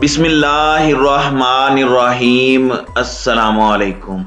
बिस्मिल्लाहिर्रहमानिर्रहीम। अस्सलामुअलैकुम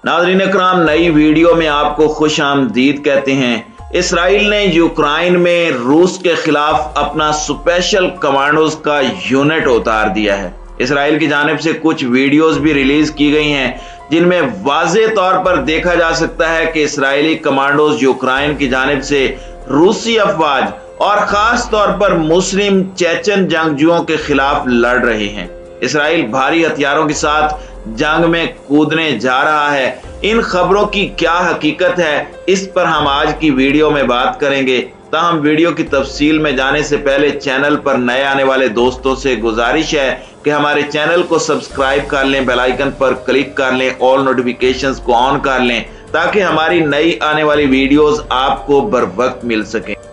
नाज़रीन इकराम, नई वीडियो में आपको खुश आमदीद कहते हैं। इसराइल ने यूक्रेन में रूस के खिलाफ अपना स्पेशल कमांडोज का यूनिट उतार दिया है। इसराइल की जानिब से कुछ वीडियोस भी रिलीज की गई हैं जिनमें वाज़े तौर पर देखा जा सकता है कि इसराइली कमांडोज यूक्रेन की जानिब से रूसी अफवाज और खास तौर पर मुस्लिम चेचन जंगजुओं के खिलाफ लड़ रहे हैं। इसराइल भारी हथियारों के साथ जंग में कूदने जा रहा है। इन खबरों की क्या हकीकत है, इस पर हम आज की वीडियो में बात करेंगे। ताहम वीडियो की तफसील में जाने से पहले चैनल पर नए आने वाले दोस्तों से गुजारिश है कि हमारे चैनल को सब्सक्राइब कर लें, बेल आइकन पर क्लिक कर लें, ऑल नोटिफिकेशंस को ऑन कर लें ताकि हमारी नई आने वाली वीडियोस आपको बर वक्त मिल सके।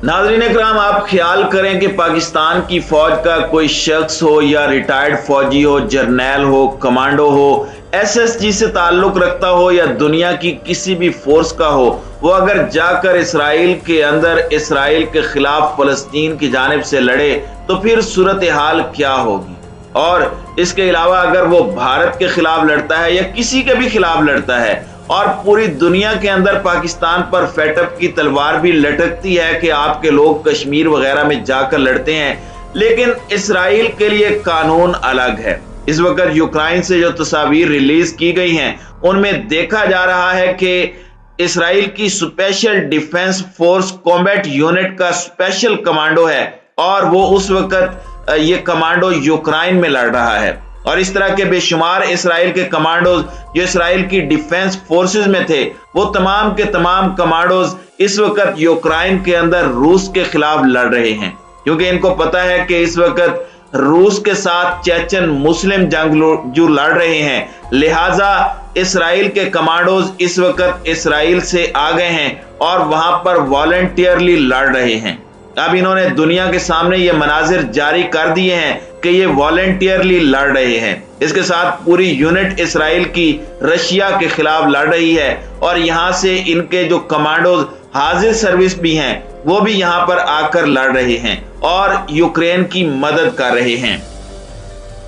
नाज़रीन इकराम, आप ख्याल करें कि पाकिस्तान की फौज का कोई शख्स हो या रिटायर्ड फौजी हो, जर्नैल हो, कमांडो हो, एसएसजी से ताल्लुक रखता हो या दुनिया की किसी भी फोर्स का हो, वो अगर जाकर इसराइल के अंदर इसराइल के खिलाफ फलस्तीन की जानिब से लड़े तो फिर सूरत हाल क्या होगी। और इसके अलावा अगर वो भारत के खिलाफ लड़ता है या किसी के भी खिलाफ लड़ता है और पूरी दुनिया के अंदर पाकिस्तान पर फेटअप की तलवार भी लटकती है कि आपके लोग कश्मीर वगैरह में जाकर लड़ते हैं, लेकिन इसराइल के लिए कानून अलग है। इस वक्त यूक्रेन से जो तस्वीर रिलीज की गई हैं उनमें देखा जा रहा है कि इसराइल की special defence force combat unit का स्पेशल कमांडो है और वो उस वक्त ये कमांडो यूक्रेन में लड़ रहा है। और इस तरह के बेशुमार इसराइल के कमांडोज जो इसराइल की डिफेंस फोर्सेस में थे, वो तमाम के तमाम कमांडोज इस वक्त यूक्रेन के अंदर रूस के खिलाफ लड़ रहे हैं, क्योंकि इनको पता है कि इस वक्त रूस के साथ चेचन मुस्लिम जंगजू लड़ रहे हैं। लिहाजा इसराइल के कमांडोज इस वक्त इसराइल से आ गए हैं और वहां पर वॉलंटियरली लड़ रहे हैं। अब इन्होंने दुनिया के सामने ये मनाजिर जारी कर दिए हैं कि ये वॉलंटियरली लड़ रहे हैं। इसके साथ पूरी यूनिट इसराइल की रशिया के खिलाफ लड़ रही है और यहाँ से इनके जो कमांडोज हाजिर सर्विस भी हैं वो भी यहाँ पर आकर लड़ रहे हैं और यूक्रेन की मदद कर रहे हैं।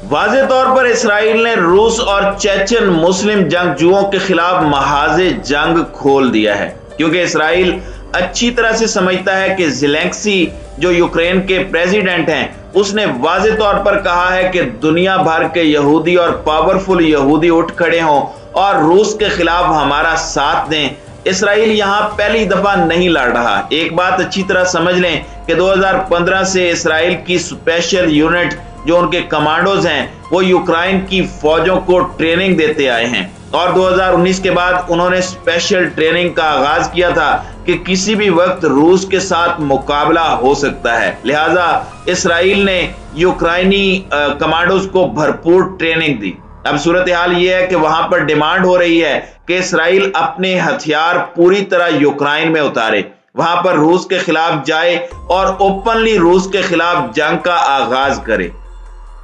वाज़े तौर पर इसराइल ने रूस और चेचन मुस्लिम जंगजुओं के खिलाफ महाज़े जंग खोल दिया है, क्योंकि इसराइल अच्छी तरह से समझता है कि ज़ेलेंस्की जो यूक्रेन के प्रेसिडेंट हैं, उसने वाज़े तौर पर कहा है कि दुनिया भर के यहूदी और पावरफुल यहूदी उठ खड़े हों और रूस के खिलाफ हमारा साथ दें। इसराइल यहाँ पहली दफा नहीं लड़ रहा। एक बात अच्छी तरह समझ लें कि 2015 से इसराइल की स्पेशल यूनिट जो उनके कमांडोज हैं वो यूक्रेन की फौजों को ट्रेनिंग देते आए हैं और 2019 के बाद उन्होंने स्पेशल ट्रेनिंग का आगाज किया था कि किसी भी वक्त रूस के साथ मुकाबला हो सकता है। लिहाजा इसराइल ने यूक्रेनी कमांडोज को भरपूर ट्रेनिंग दी। अब सूरत हाल ये है कि वहां पर डिमांड हो रही है कि इसराइल अपने हथियार पूरी तरह यूक्रेन में उतारे, वहां पर रूस के खिलाफ जाए और ओपनली रूस के खिलाफ जंग का आगाज करे।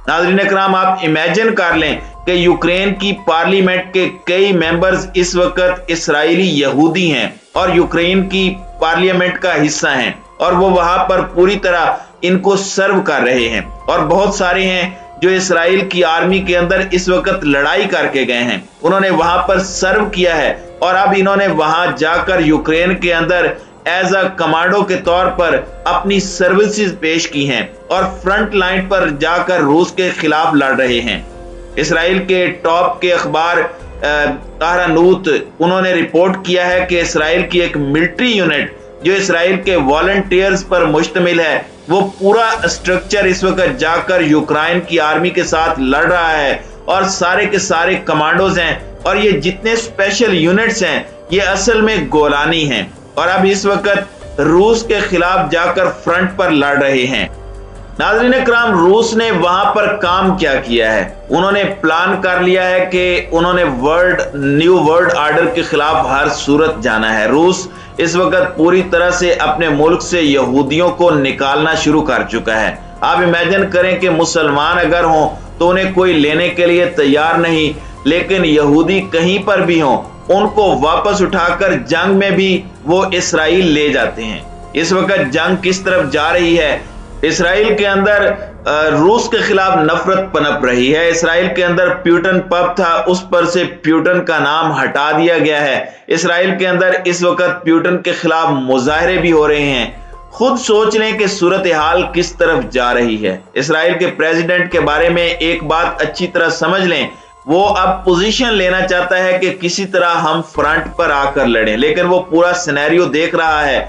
नाज़रीन इकराम, आप इमेजिन कर लें कि यूक्रेन की पार्लियामेंट के कई मेंबर्स इस वक्त इसराइली यहूदी हैं और यूक्रेन की पार्लियामेंट का हिस्सा हैं और वो वहां पर पूरी तरह इनको सर्व कर रहे हैं और बहुत सारे हैं जो इसराइल की आर्मी के अंदर इस वक्त लड़ाई करके गए हैं, उन्होंने वहां पर सर्व किया है और अब इन्होंने वहां जाकर यूक्रेन के अंदर एज अ कमांडो के तौर पर अपनी सर्विसेज पेश की हैं और फ्रंट लाइन पर जाकर रूस के खिलाफ लड़ रहे हैं। इसराइल के टॉप के अखबार ताहरानूत उन्होंने रिपोर्ट किया है कि इसराइल की एक मिलिट्री यूनिट जो इसराइल के वॉलंटियर्स पर मुश्तमिल है, वो पूरा स्ट्रक्चर इस वक्त जाकर यूक्रेन की आर्मी के साथ लड़ रहा है और सारे के सारे कमांडोज हैं और ये जितने स्पेशल यूनिट्स हैं ये असल में गोलानी हैं और अब इस वक्त रूस के खिलाफ जाकर फ्रंट पर लड़ रहे हैं। नाज़रीन इकराम, रूस ने वहां पर काम क्या किया है, उन्होंने प्लान कर लिया है कि उन्होंने न्यू वर्ल्ड ऑर्डर के खिलाफ हर सूरत जाना है। रूस इस वक्त पूरी तरह से अपने मुल्क से यहूदियों को निकालना शुरू कर चुका है। आप इमेजिन करें कि मुसलमान अगर हों तो उन्हें कोई लेने के लिए तैयार नहीं, लेकिन यहूदी कहीं पर भी हों उनको वापस उठाकर जंग में भी वो इसराइल ले जाते हैं। इस वक्त जंग किस तरफ जा रही है, इसराइल के अंदर रूस के खिलाफ नफरत पनप रही है। इसराइल के अंदर प्यूटन पब था, उस पर से प्यूटन का नाम हटा दिया गया है। इसराइल के अंदर इस वक्त प्यूटन के खिलाफ मुजाहरे भी हो रहे हैं। खुद सोच लें कि सूरत हाल किस तरफ जा रही है। इसराइल के प्रेसिडेंट के बारे में एक बात अच्छी तरह समझ लें, वो अब पोजीशन लेना चाहता है कि किसी तरह हम फ्रंट पर आकर लड़ें, लेकिन वो पूरा सिनेरियो देख रहा है।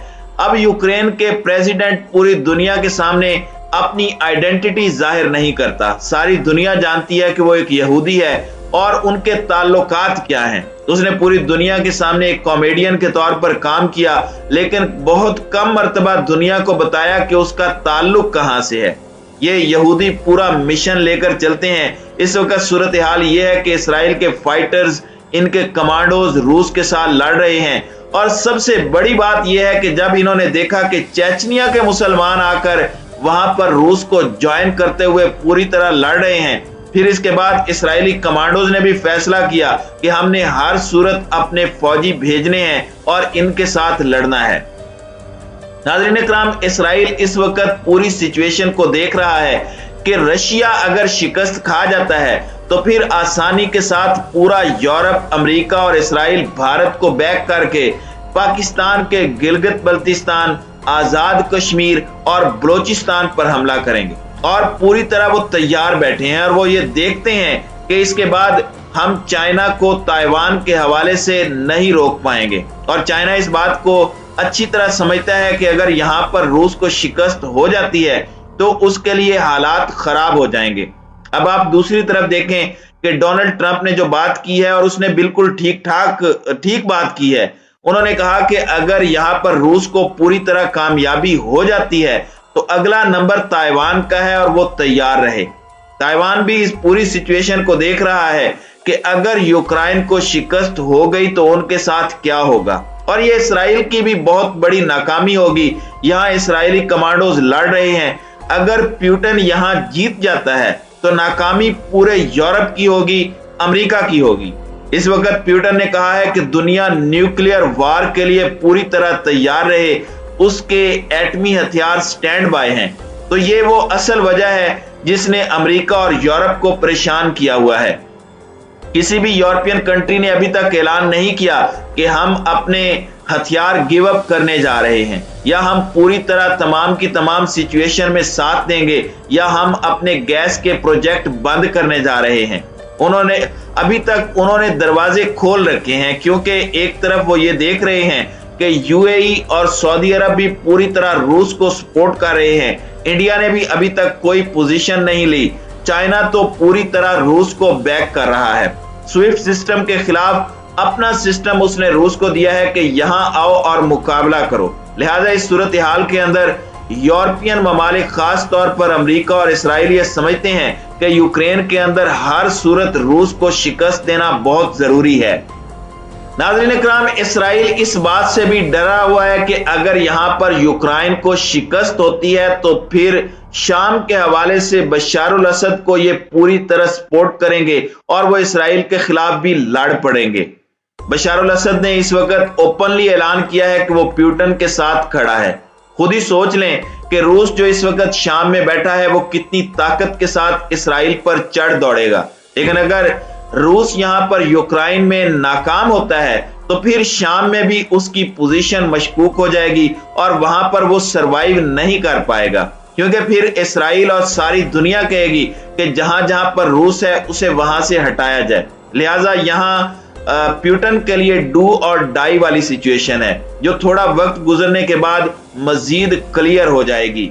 अब यूक्रेन के प्रेसिडेंट पूरी दुनिया के सामने अपनी आइडेंटिटी जाहिर नहीं करता। सारी दुनिया जानती है कि वो एक यहूदी है और उनके ताल्लुकात क्या हैं। उसने पूरी दुनिया के सामने एक कॉमेडियन के तौर पर काम किया, लेकिन बहुत कम मर्तबा दुनिया को बताया कि उसका ताल्लुक कहां से है। ये यहूदी पूरा मिशन लेकर चलते हैं। इस वक्त सूरत हाल ये है कि इसराइल के फाइटर्स, इनके कमांडोज रूस के साथ लड़ रहे हैं। और सबसे बड़ी बात यह है कि जब इन्होंने देखा कि चेचनिया के मुसलमान आकर वहां पर रूस को ज्वाइन करते हुए पूरी तरह लड़ रहे हैं, फिर इसके बाद इसराइली कमांडोज ने भी फैसला किया कि हमने हर सूरत अपने फौजी भेजने हैं और इनके साथ लड़ना है। नाज़रीन इकराम, इसराइल इस वक्त पूरी सिचुएशन को देख रहा है कि रशिया अगर शिकस्त खा जाता है तो फिर आसानी के साथ पूरा यूरोप, अमेरिका और इसराइल भारत को बैक करके पाकिस्तान के गिलगित बल्तिस्तान, आजाद कश्मीर और बलोचिस्तान पर हमला करेंगे। और पूरी तरह वो तैयार बैठे हैं और वो ये देखते हैं कि इसके बाद हम चाइना को ताइवान के हवाले से नहीं रोक पाएंगे। और चाइना इस बात को अच्छी तरह समझता है कि अगर यहां पर रूस को शिकस्त हो जाती है तो उसके लिए हालात खराब हो जाएंगे। अब आप दूसरी तरफ देखें कि डोनाल्ड ट्रंप ने जो बात की है, और उसने बिल्कुल ठीक बात की है। उन्होंने कहा कि अगर यहां पर रूस को पूरी तरह कामयाबी हो जाती है तो अगला नंबर ताइवान का है और वो तैयार रहे। ताइवान भी इस पूरी सिचुएशन को देख रहा है कि अगर यूक्रेन को शिकस्त हो गई तो उनके साथ क्या होगा, और ये इसराइल की भी बहुत बड़ी नाकामी होगी। यहां इसराइली कमांडोज लड़ रहे हैं। अगर प्यूटन यहां जीत जाता है तो नाकामी पूरे यूरोप की होगी, अमेरिका की होगी। इस वक्त प्यूटन ने कहा है कि दुनिया न्यूक्लियर वार के लिए पूरी तरह तैयार रहे, उसके एटमी हथियार स्टैंड बाय हैं। तो ये वो असल वजह है जिसने अमेरिका और यूरोप को परेशान किया हुआ है। किसी भी यूरोपियन कंट्री ने अभी तक ऐलान नहीं किया कि हम अपने हथियार गिव अप करने जा रहे हैं, या हम पूरी तरह तमाम की तमाम सिचुएशन में साथ देंगे, या हम अपने गैस के प्रोजेक्ट बंद करने जा रहे हैं। अभी तक उन्होंने दरवाजे खोल रखे हैं, क्योंकि एक तरफ वो ये देख रहे हैं कि यूएई और सऊदी अरब भी पूरी तरह रूस को सपोर्ट कर रहे हैं। इंडिया ने भी अभी तक कोई पोजीशन नहीं ली। चाइना तो पूरी तरह रूस को बैक कर रहा है। स्विफ्ट सिस्टम के खिलाफ अपना सिस्टम उसने रूस को दिया है कि यहां आओ और मुकाबला करो। लिहाजा इस सूरत हाल के अंदर यूरोपियन ममालिक, खास तौर पर अमेरिका और इसराइल, ये समझते हैं कि यूक्रेन के अंदर हर सूरत रूस को शिकस्त देना बहुत जरूरी है। नाज़रीन इकराम, इसराइल इस बात से भी डरा हुआ है कि अगर यहां पर यूक्रेन को शिकस्त होती है तो फिर शाम के हवाले से बशार अल असद को ये पूरी तरह सपोर्ट करेंगे और वो इसराइल के खिलाफ भी लड़ पड़ेंगे। बशार अल असद ने इस वक्त ओपनली ऐलान किया है कि वो प्यूटन के साथ खड़ा है। खुद ही सोच लें कि रूस जो इस वक्त शाम में बैठा है वो कितनी ताकत के साथ इसराइल पर चढ़ दौड़ेगा। लेकिन अगर रूस यहां पर यूक्रेन में नाकाम होता है तो फिर शाम में भी उसकी पोजीशन मशकूक हो जाएगी और वहां पर वो सरवाइव नहीं कर पाएगा, क्योंकि फिर इसराइल और सारी दुनिया कहेगी कि जहां जहां पर रूस है उसे वहां से हटाया जाए। लिहाजा यहां प्यूटन के लिए डू और डाई वाली सिचुएशन है, जो थोड़ा वक्त गुजरने के बाद मजीद क्लियर हो जाएगी।